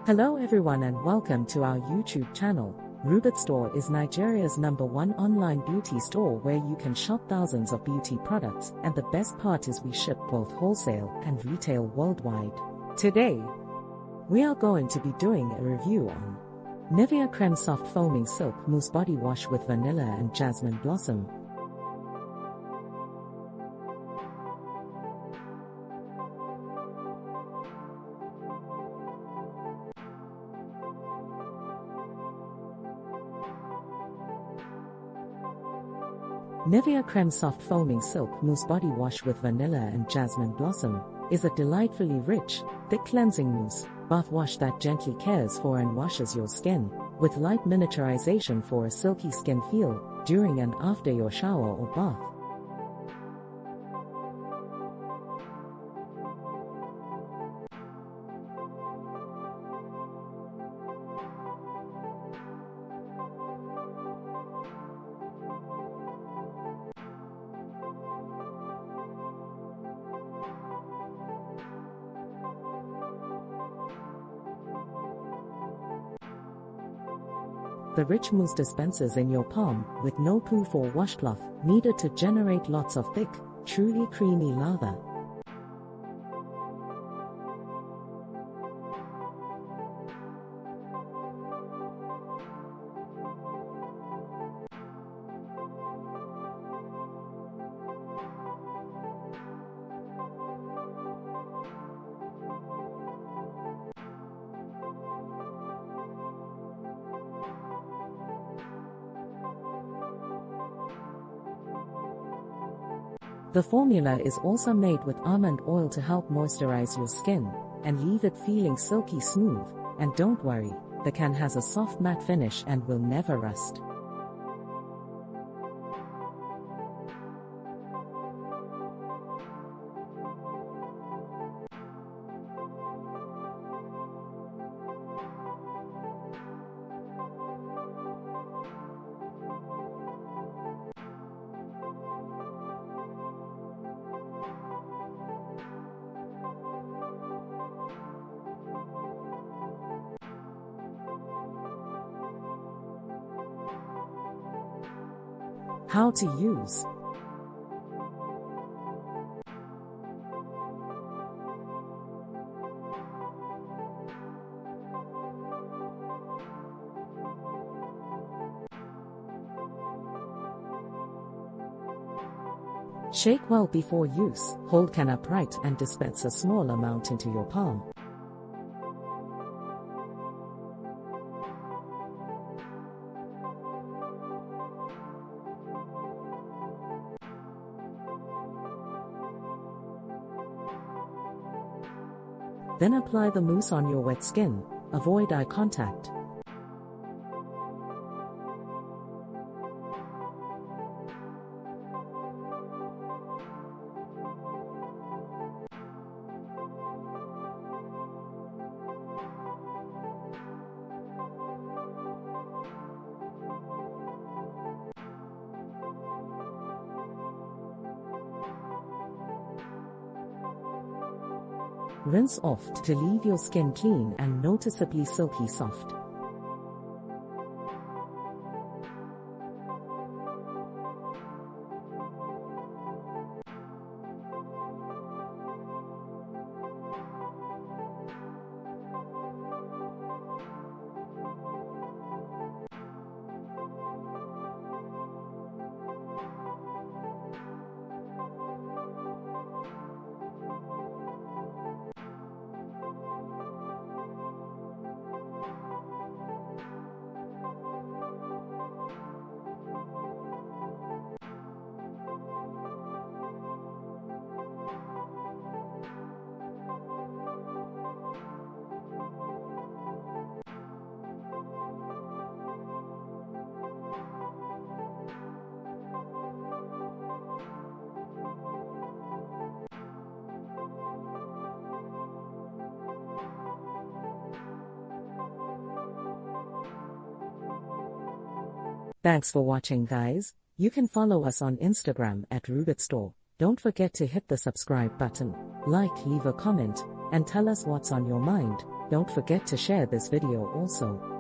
Hello everyone and welcome to our YouTube channel. Rubitstore is Nigeria's #1 online beauty store where you can shop thousands of beauty products, and the best part is we ship both wholesale and retail worldwide. Today, we are going to be doing a review on Nivea Creme Soft Foaming Silk Mousse Body Wash with Vanilla and Jasmine Blossom. Nivea Creme Soft Foaming Silk Mousse Body Wash with Vanilla and Jasmine Blossom is a delightfully rich, thick cleansing mousse bath wash that gently cares for and washes your skin, with light miniaturization for a silky skin feel during and after your shower or bath. The rich mousse dispenses in your palm with no poof or washcloth needed to generate lots of thick, truly creamy lather. The formula is also made with almond oil to help moisturize your skin and leave it feeling silky smooth, and don't worry, the can has a soft matte finish and will never rust. How to use. Shake well before use, hold can upright and dispense a small amount into your palm. Then apply the mousse on your wet skin. Avoid eye contact. Rinse off to leave your skin clean and noticeably silky soft. Thanks for watching, guys. You can follow us on Instagram at Rubitstore. Don't forget to hit the subscribe button, like, leave a comment, and tell us what's on your mind. Don't forget to share this video also.